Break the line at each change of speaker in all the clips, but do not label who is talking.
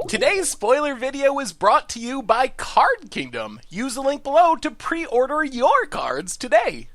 Today's spoiler video is brought to you by Card Kingdom. Use the link below to pre-order your cards today.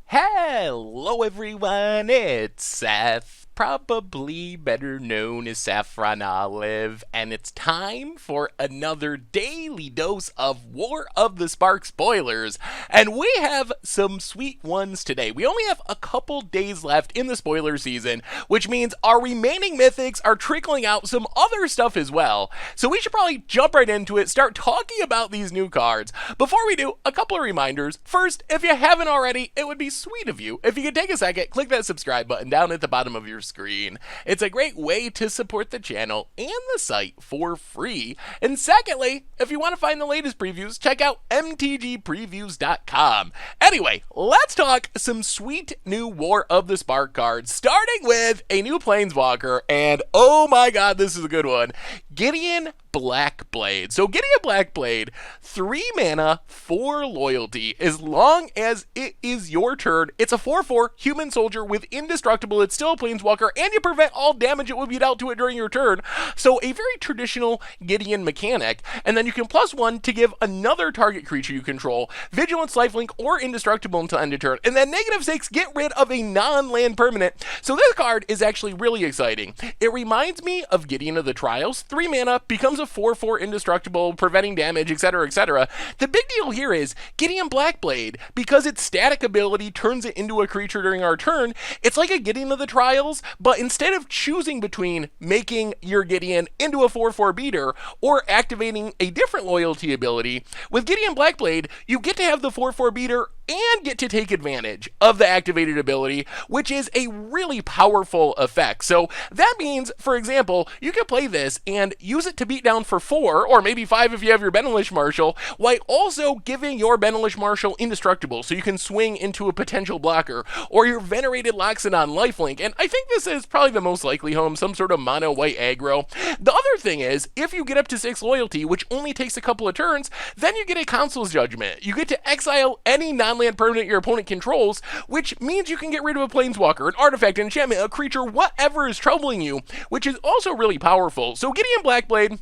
Hello everyone, it's Seth, probably better known as Saffron Olive, and it's time for another daily dose of War of the Spark spoilers, and we have some sweet ones today. We only have a couple days left in the spoiler season, which means our remaining mythics are trickling out some other stuff as well, so we should probably jump right into it, start talking about these new cards. Before we do, a couple of reminders. First, if you haven't already, it would be sweet of you if you could take a second, click that subscribe button down at the bottom of your screen. It's a great way to support the channel and the site for free. And secondly, if you want to find the latest previews, check out MTGPreviews.com. Anyway, let's talk some sweet new War of the Spark cards, starting with a new planeswalker, and oh my god, this is a good one, Gideon Blackblade. So Gideon Blackblade, 3 mana, 4 loyalty. As long as it is your turn, it's a 4/4 human soldier with indestructible. It's still a planeswalker, and you prevent all damage it would be dealt to it during your turn. So a very traditional Gideon mechanic. And then you can +1 to give another target creature you control vigilance, lifelink, or indestructible until end of turn. And then -6, get rid of a non-land permanent. So this card is actually really exciting. It reminds me of Gideon of the Trials. 3 mana, becomes a 4/4 indestructible, preventing damage, etc., etc. The big deal here is Gideon Blackblade, because its static ability turns it into a creature during our turn. It's like a Gideon of the Trials, but instead of choosing between making your Gideon into a 4/4 beater or activating a different loyalty ability, with Gideon Blackblade, you get to have the 4/4 beater and get to take advantage of the activated ability, which is a really powerful effect. So that means, for example, you can play this and use it to beat down for 4, or maybe 5 if you have your Benelish Marshal, while also giving your Benelish Marshal indestructible, so you can swing into a potential blocker, or your Venerated Loxodon lifelink, and I think this is probably the most likely home, some sort of mono white aggro. The other thing is, if you get up to 6 loyalty, which only takes a couple of turns, then you get a Council's Judgment. You get to exile any non-land permanent your opponent controls, which means you can get rid of a planeswalker, an artifact, an enchantment, a creature, whatever is troubling you, which is also really powerful. So Gideon Blackblade,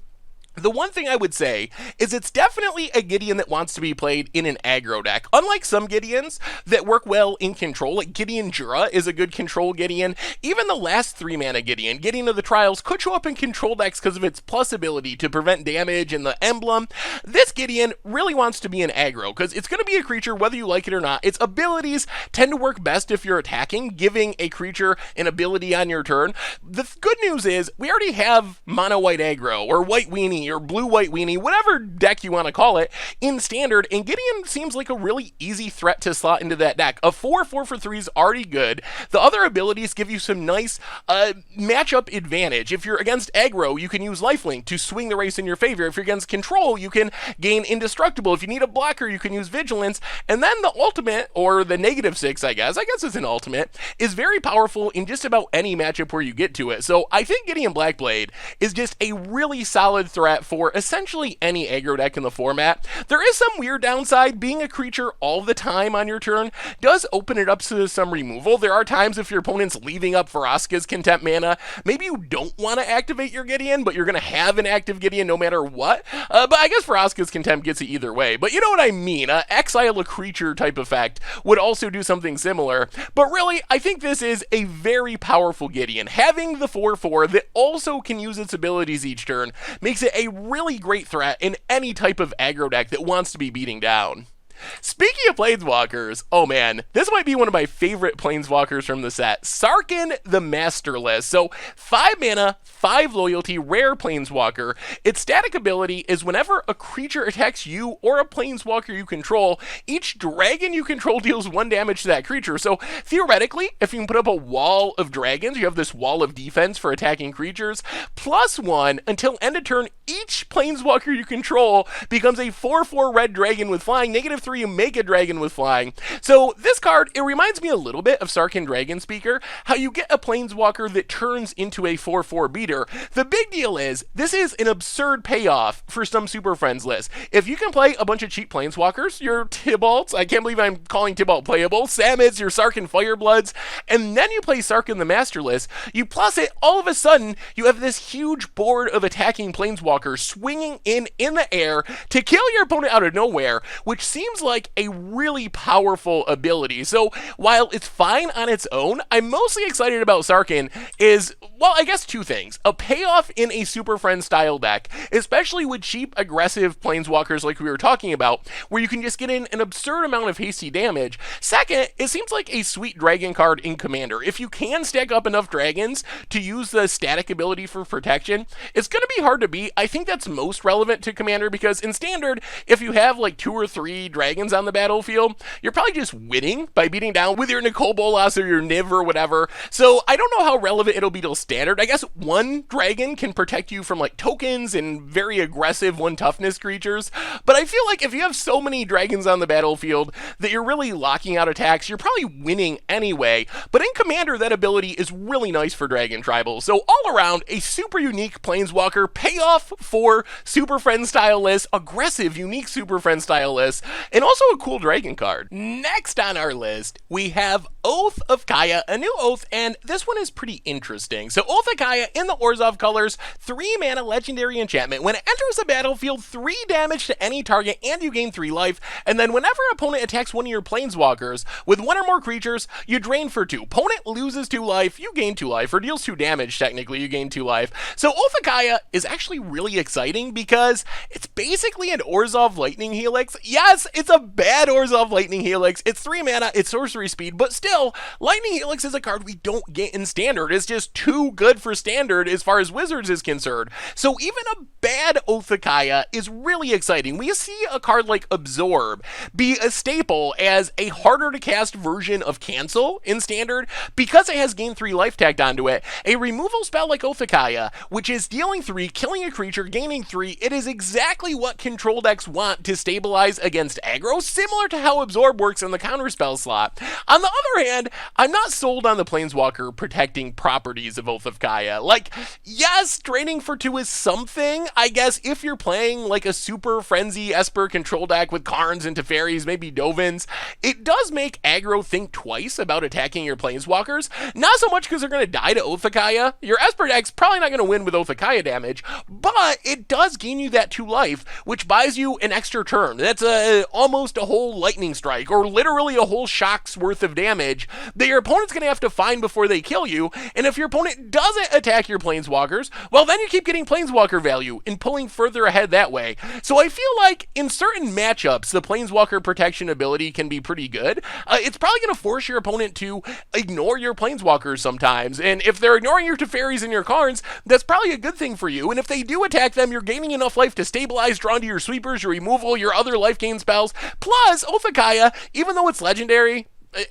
the one thing I would say is it's definitely a Gideon that wants to be played in an aggro deck. Unlike some Gideons that work well in control, like Gideon Jura is a good control Gideon. Even the last 3 mana Gideon, Gideon of the Trials, could show up in control decks because of its plus ability to prevent damage and the emblem. This Gideon really wants to be an aggro because it's going to be a creature whether you like it or not. Its abilities tend to work best if you're attacking, giving a creature an ability on your turn. The good news is we already have mono white aggro or white weenie or blue-white weenie, whatever deck you want to call it, in standard, and Gideon seems like a really easy threat to slot into that deck. A 4/4 for 3 is already good. The other abilities give you some nice matchup advantage. If you're against aggro, you can use lifelink to swing the race in your favor. If you're against control, you can gain indestructible. If you need a blocker, you can use vigilance. And then the ultimate, or the -6, I guess it's an ultimate, is very powerful in just about any matchup where you get to it. So I think Gideon Blackblade is just a really solid threat for essentially any aggro deck in the format. There is some weird downside. Being a creature all the time on your turn does open it up to some removal. There are times if your opponent's leaving up Vraska's Contempt mana, maybe you don't want to activate your Gideon, but you're going to have an active Gideon no matter what. But I guess Vraska's Contempt gets it either way. But you know what I mean. Exile a creature type effect would also do something similar. But really, I think this is a very powerful Gideon. Having the 4/4 that also can use its abilities each turn makes it a really great threat in any type of aggro deck that wants to be beating down. Speaking of planeswalkers, oh man, this might be one of my favorite planeswalkers from the set, Sarkhan the Masterless. So 5 mana, 5 loyalty, rare planeswalker. Its static ability is whenever a creature attacks you or a planeswalker you control, each dragon you control deals 1 damage to that creature. So theoretically, if you can put up a wall of dragons, you have this wall of defense for attacking creatures, +1 until end of turn, each planeswalker you control becomes a 4/4 red dragon with flying, -3 2/3 make a dragon with flying. So this card, it reminds me a little bit of Sarkhan Dragon Speaker, how you get a planeswalker that turns into a 4/4 beater. The big deal is, this is an absurd payoff for some Super Friends lists. If you can play a bunch of cheap planeswalkers, your Tybalts, I can't believe I'm calling Tybalt playable, Samids, your Sarkhan Firebloods, and then you play Sarkhan the Master list, you plus it, all of a sudden, you have this huge board of attacking planeswalkers swinging in the air to kill your opponent out of nowhere, which seems like a really powerful ability. So while it's fine on its own, I'm mostly excited about Sarkhan is, well, I guess two things. A payoff in a Super Friends style deck, especially with cheap, aggressive planeswalkers like we were talking about, where you can just get in an absurd amount of hasty damage. Second, it seems like a sweet dragon card in Commander. If you can stack up enough dragons to use the static ability for protection, it's going to be hard to beat. I think that's most relevant to Commander because in Standard, if you have like 2 or 3 dragons on the battlefield, you're probably just winning by beating down with your Nicol Bolas or your Niv or whatever. So I don't know how relevant it'll be to Standard. I guess one dragon can protect you from like tokens and very aggressive 1 toughness creatures, but I feel like if you have so many dragons on the battlefield that you're really locking out attacks, you're probably winning anyway. But in Commander, that ability is really nice for Dragon Tribal. So all around, a super unique Planeswalker payoff for Super Friends style lists, aggressive, unique Super Friends style lists, and also a cool dragon card. Next on our list, we have Oath of Kaya, a new oath, and this one is pretty interesting. So Oath of Kaya in the Orzhov colors, 3 mana legendary enchantment. When it enters the battlefield, 3 damage to any target and you gain 3 life, and then whenever an opponent attacks one of your planeswalkers with 1 or more creatures, you drain for 2. Opponent loses 2 life, you gain 2 life, or deals 2 damage, technically, you gain 2 life. So Oath of Kaya is actually really exciting because it's basically an Orzhov Lightning Helix. Yes, it's a bad Orzhov Lightning Helix. It's 3 mana, it's sorcery speed, but still, Lightning Helix is a card we don't get in Standard. It's just too good for Standard as far as Wizards is concerned. So even a bad Oath of Kaya is really exciting. We see a card like Absorb be a staple as a harder to cast version of Cancel in Standard because it has gain 3 life tagged onto it. A removal spell like Oath of Kaya, which is dealing 3, killing a creature, gaining 3, it is exactly what control decks want to stabilize against aggro, similar to how Absorb works in the counterspell slot. On the other hand, I'm not sold on the Planeswalker protecting properties of Oath of Kaya. Like, yes, draining for 2 is something, I guess, if you're playing like a super frenzy Esper control deck with Karns and Teferis, maybe Dovins, it does make aggro think twice about attacking your Planeswalkers. Not so much because they're going to die to Oath of Kaya. Your Esper deck's probably not going to win with Oath of Kaya damage, but it does gain you that 2 life, which buys you an extra turn. That's almost a whole lightning strike, or literally a whole shock's worth of damage that your opponent's going to have to find before they kill you, and if your opponent doesn't attack your Planeswalkers, well then you keep getting Planeswalker value and pulling further ahead that way. So I feel like in certain matchups, the Planeswalker protection ability can be pretty good. It's probably going to force your opponent to ignore your Planeswalkers sometimes, and if they're ignoring your Teferis and your Karns, that's probably a good thing for you, and if they do attack them, you're gaining enough life to stabilize, drawn to your sweepers, your removal, your other life gain spells, plus Oath of Kaya, even though it's legendary,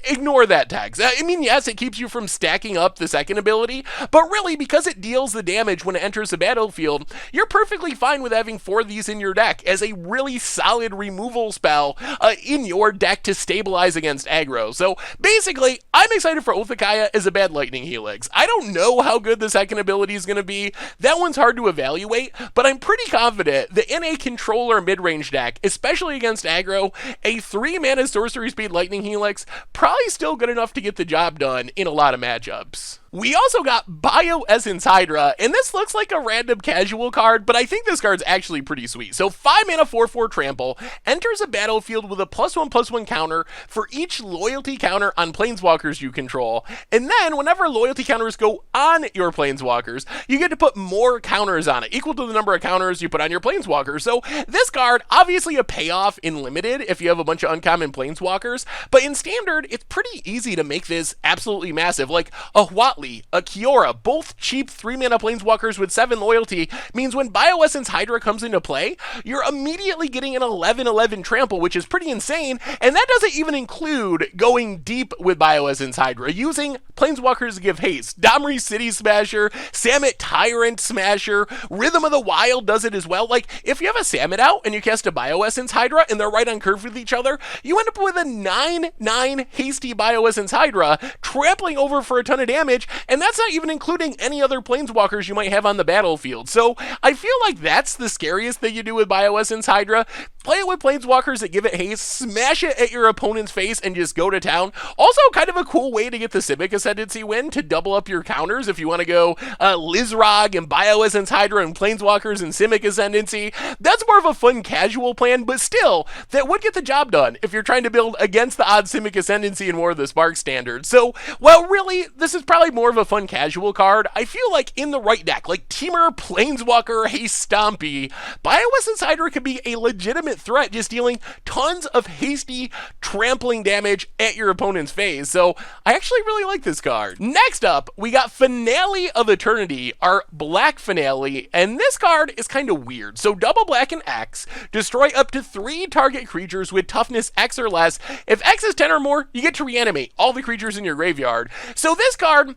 ignore that tags. I mean, yes, it keeps you from stacking up the second ability, but really, because it deals the damage when it enters the battlefield, you're perfectly fine with having 4 of these in your deck as a really solid removal spell in your deck to stabilize against aggro. So basically, I'm excited for Oath of Kaya as a bad Lightning Helix. I don't know how good the second ability is going to be. That one's hard to evaluate, but I'm pretty confident that in a controller mid-range deck, especially against aggro, a 3 mana sorcery speed Lightning Helix probably still good enough to get the job done in a lot of matchups. We also got Bio Essence Hydra, and this looks like a random casual card, but I think this card's actually pretty sweet. So 5 mana 4/4 trample, enters a battlefield with a +1/+1 counter for each loyalty counter on planeswalkers you control, and then whenever loyalty counters go on your planeswalkers, you get to put more counters on it, equal to the number of counters you put on your planeswalkers. So this card, obviously a payoff in limited if you have a bunch of uncommon planeswalkers, but in standard, it's pretty easy to make this absolutely massive, like a Huatli Lastly, a Kiora, both cheap 3-mana planeswalkers with 7 loyalty, means when Essence Hydra comes into play, you're immediately getting an 11/11 trample, which is pretty insane, and that doesn't even include going deep with Essence Hydra, using planeswalkers to give haste. Domri City Smasher, Samet Tyrant Smasher, Rhythm of the Wild does it as well. Like, if you have a Samet out and you cast a Essence Hydra and they're right on curve with each other, you end up with a 9/9 hasty Essence Hydra, trampling over for a ton of damage, and that's not even including any other planeswalkers you might have on the battlefield. So I feel like that's the scariest thing you do with Essence Hydra. Play it with planeswalkers that give it haste, smash it at your opponent's face, and just go to town. Also, kind of a cool way to get the Simic Ascendancy win, to double up your counters if you want to go Lizrog and Essence Hydra and planeswalkers and Simic Ascendancy. That's more of a fun casual plan, but still, that would get the job done if you're trying to build against the odd Simic Ascendancy in War of the Spark standard. So, well, really, this is probably more of a fun casual card. I feel like in the right deck, like Teamer, Planeswalker, Haste Stompy, Essence Hydra could be a legitimate threat, just dealing tons of hasty trampling damage at your opponent's face. So I actually really like this card. Next up, we got Finale of Eternity, our black finale, and this card is kind of weird. So double black and X, destroy up to 3 target creatures with toughness X or less. If X is 10 or more, you get to reanimate all the creatures in your graveyard. So this card,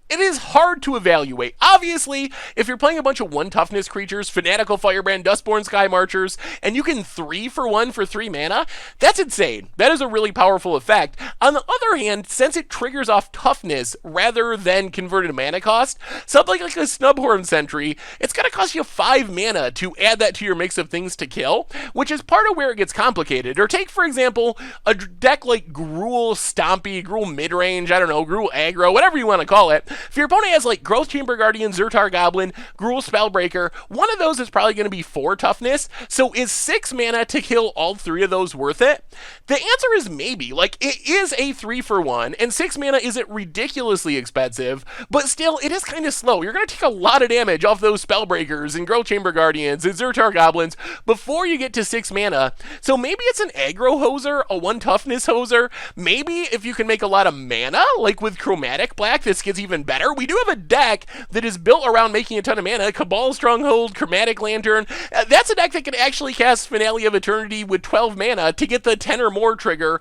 it is hard to evaluate. Obviously, if you're playing a bunch of 1 toughness creatures, Fanatical Firebrand, Dustborn Sky Marchers, and you can 3 for 1 for 3 mana, that's insane. That is a really powerful effect. On the other hand, since it triggers off toughness rather than converted mana cost, something like a Snubhorn Sentry, it's going to cost you 5 mana to add that to your mix of things to kill, which is part of where it gets complicated. Or take, for example, a deck like Gruul Stompy, Gruul Midrange, I don't know, Gruul Aggro, whatever you want to call it. If your opponent has like Growth Chamber Guardian, Zertar Goblin, Gruul Spellbreaker, one of those is probably going to be 4 toughness. So is 6 mana to kill all 3 of those worth it? The answer is maybe. Like, it is a 3 for 1, and 6 mana isn't ridiculously expensive, but still, it is kind of slow. You're going to take a lot of damage off those Spellbreakers and Growth Chamber Guardians and Zertar Goblins before you get to 6 mana. So maybe it's an aggro hoser, a 1 toughness hoser. Maybe if you can make a lot of mana, like with Chromatic Black, this gets even better. We do have a deck that is built around making a ton of mana. Cabal Stronghold, Chromatic Lantern. That's a deck that can actually cast Finale of Eternity with 12 mana to get the 10 or more trigger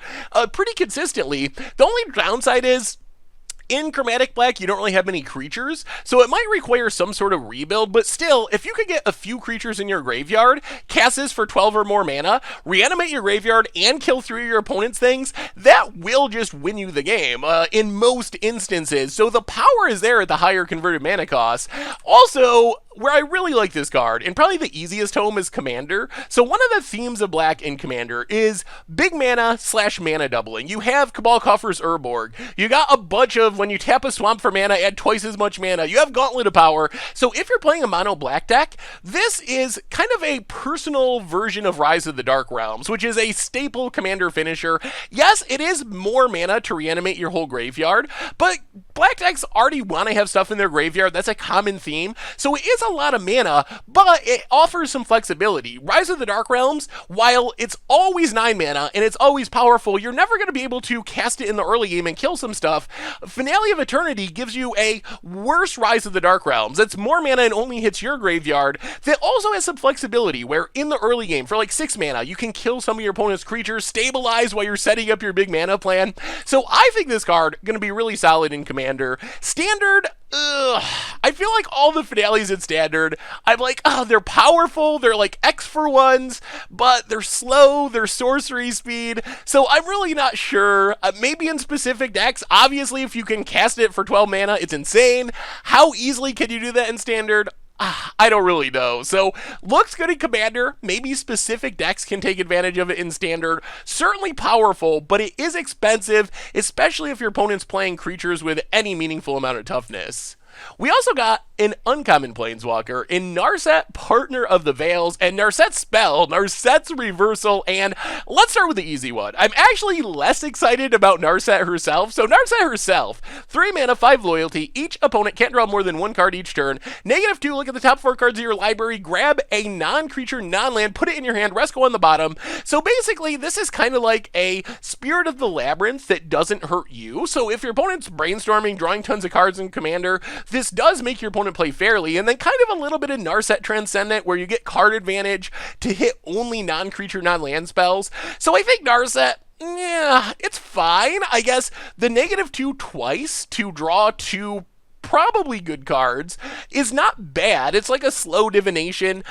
pretty consistently. The only downside is, in Chromatic Black, you don't really have many creatures, so it might require some sort of rebuild, but still, if you could get a few creatures in your graveyard, cast this for 12 or more mana, reanimate your graveyard, and kill 3 of your opponent's things, that will just win you the game, in most instances. So the power is there at the higher converted mana cost. Also, where I really like this card, and probably the easiest home, is Commander. So one of the themes of Black in Commander is big mana / mana doubling. You have Cabal Coffers Urborg. You got a bunch of, when you tap a swamp for mana, add twice as much mana. You have Gauntlet of Power. So if you're playing a mono black deck, this is kind of a personal version of Rise of the Dark Realms, which is a staple Commander finisher. Yes, it is more mana to reanimate your whole graveyard, but black decks already want to have stuff in their graveyard. That's a common theme. So it is a lot of mana, but it offers some flexibility. Rise of the Dark Realms, while it's always 9 mana and it's always powerful, you're never going to be able to cast it in the early game and kill some stuff. Finale of Eternity gives you a worse Rise of the Dark Realms. That's more mana and only hits your graveyard. That also has some flexibility, where in the early game, for like 6 mana, you can kill some of your opponent's creatures, stabilize while you're setting up your big mana plan. So I think this card going to be really solid in Commander. Standard, I feel like all the finales in Standard, I'm like, oh, they're powerful, they're like X for 1s, but they're slow, they're sorcery speed, so I'm really not sure. Maybe in specific decks, obviously if you can cast it for 12 mana, it's insane. How easily can you do that in Standard? I don't really know. So, looks good in Commander. Maybe specific decks can take advantage of it in Standard. Certainly powerful, but it is expensive, especially if your opponent's playing creatures with any meaningful amount of toughness. We also got an uncommon planeswalker in Narset, Partner of the Veils, and Narset's spell, Narset's reversal, and let's start with the easy one. I'm actually less excited about Narset herself. So Narset herself, 3 mana, 5 loyalty, each opponent can't draw more than 1 card each turn. -2, look at the top 4 cards of your library, grab a non-creature, non-land, put it in your hand, rest go on the bottom. So basically, this is kind of like a Spirit of the Labyrinth that doesn't hurt you. So if your opponent's brainstorming, drawing tons of cards in Commander, this does make your opponent play fairly, and then kind of a little bit of Narset Transcendent where you get card advantage to hit only non-creature, non-land spells. So I think Narset, yeah, it's fine. I guess the -2 twice to draw 2 probably good cards is not bad. It's like a slow divination.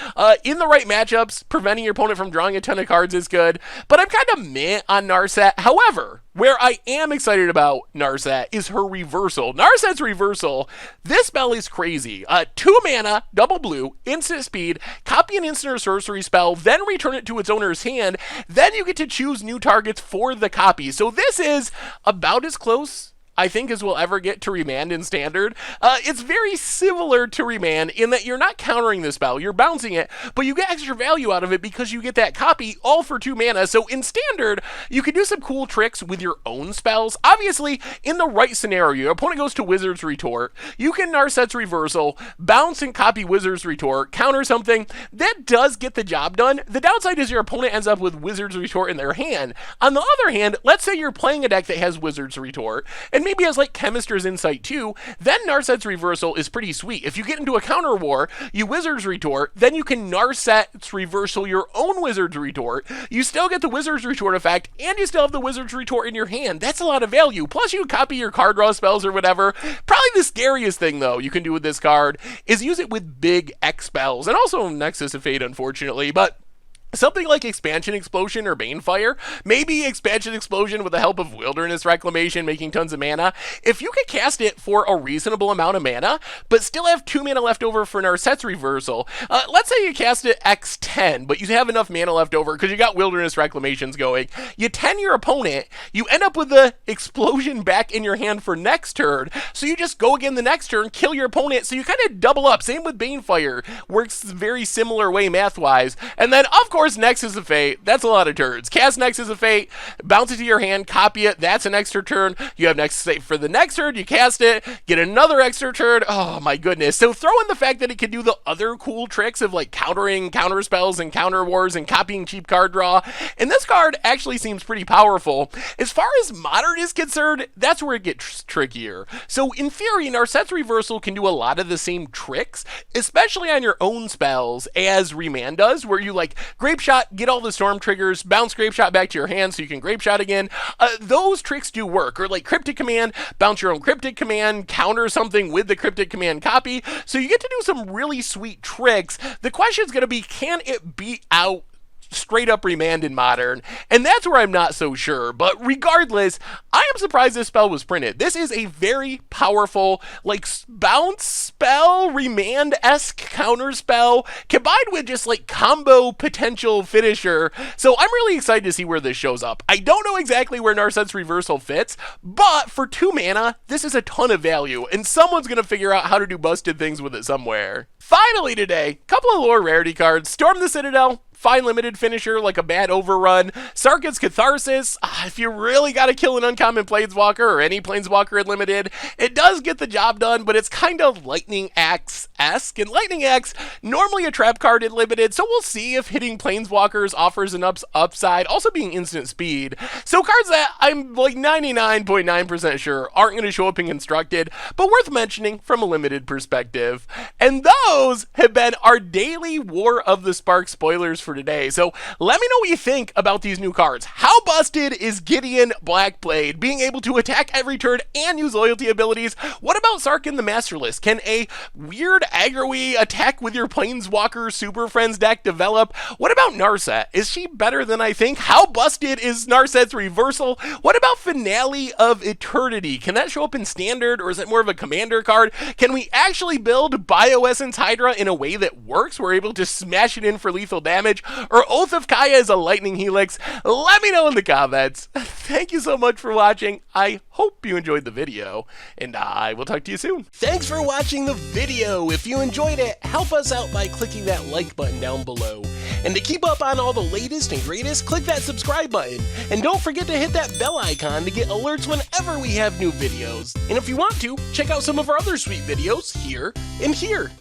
In the right matchups, preventing your opponent from drawing a ton of cards is good, but I'm kind of meh on Narset. However, where I am excited about Narset is her reversal. Narset's reversal, this spell is crazy. 2 mana, double blue, instant speed, copy an instant or sorcery spell, then return it to its owner's hand, then you get to choose new targets for the copy. So this is about as close, I think, as we'll ever get to Remand in Standard. It's very similar to Remand in that you're not countering the spell, you're bouncing it, but you get extra value out of it because you get that copy all for 2 mana. So in Standard, you can do some cool tricks with your own spells. Obviously, in the right scenario, your opponent goes to Wizard's Retort, you can Narset's Reversal, bounce and copy Wizard's Retort, counter something. That does get the job done. The downside is your opponent ends up with Wizard's Retort in their hand. On the other hand, let's say you're playing a deck that has Wizard's Retort, and maybe has like Chemister's Insight too, then Narset's Reversal is pretty sweet. If you get into a counter war, you Wizard's Retort, then you can Narset's Reversal your own Wizard's Retort. You still get the Wizard's Retort effect, and you still have the Wizard's Retort in your hand. That's a lot of value. Plus you copy your card draw spells or whatever. Probably the scariest thing though you can do with this card is use it with big X spells, and also Nexus of Fate, unfortunately, but something like Expansion Explosion or Banefire, maybe Expansion Explosion with the help of Wilderness Reclamation, making tons of mana. If you could cast it for a reasonable amount of mana, but still have 2 mana left over for Narset's Reversal, let's say you cast it X10, but you have enough mana left over because you got Wilderness Reclamations going. You 10 your opponent, you end up with the Explosion back in your hand for next turn, so you just go again the next turn, kill your opponent, so you kind of double up. Same with Banefire, works very similar way math-wise. And then, of course, Nexus of Fate, that's a lot of turns. Cast Nexus of Fate, bounce it to your hand, copy it, that's an extra turn. You have Nexus of Fate for the next turn, you cast it, get another extra turn. Oh my goodness. So throw in the fact that it can do the other cool tricks of like countering counter spells and counter wars and copying cheap card draw. And this card actually seems pretty powerful. As far as Modern is concerned, that's where it gets trickier. So in theory, Narset's Reversal can do a lot of the same tricks, especially on your own spells as Remand does, where you like Grape Shot, get all the storm triggers, bounce Grape Shot back to your hand so you can Grape Shot again. Those tricks do work. Or like Cryptic Command, bounce your own Cryptic Command, counter something with the Cryptic Command copy. So you get to do some really sweet tricks. The question is going to be, can it beat out straight up Remand in Modern? And that's where I'm not so sure. But regardless, I am surprised this spell was printed. This is a very powerful, like, bounce spell, Remand-esque counter spell, combined with just like combo potential finisher. So I'm really excited to see where this shows up. I don't know exactly where Narset's Reversal fits, but for 2 mana, this is a ton of value, and someone's gonna figure out how to do busted things with it somewhere. Finally today, couple of lore rarity cards. Storm the Citadel, fine limited finisher like a bad overrun. Sarkhan's Catharsis, if you really got to kill an uncommon planeswalker or any planeswalker at limited, it does get the job done, but it's kind of Lightning Axe-esque. And Lightning Axe, normally a trap card at limited, so we'll see if hitting planeswalkers offers an upside, also being instant speed. So cards that I'm like 99.9% sure aren't going to show up in Constructed, but worth mentioning from a limited perspective. And those have been our daily War of the Spark spoilers for today. So let me know what you think about these new cards. How busted is Gideon Blackblade, being able to attack every turn and use loyalty abilities? What about Sarkhan the Masterless? Can a weird aggro-y attack with your Planeswalker Super Friends deck develop? What about Narset? Is she better than I think? How busted is Narset's Reversal? What about Finale of Eternity? Can that show up in Standard, or is it more of a Commander card? Can we actually build Essence Hydra in a way that works? We're able to smash it in for lethal damage. damage, or Oath of Kaya is a lightning helix? Let me know in the comments. Thank you so much for watching. I hope you enjoyed the video, and I will talk to you soon. Thanks for watching the video. If you enjoyed it, help us out by clicking that like button down below. And to keep up on all the latest and greatest, click that subscribe button. And don't forget to hit that bell icon to get alerts whenever we have new videos. And if you want to, check out some of our other sweet videos here and here.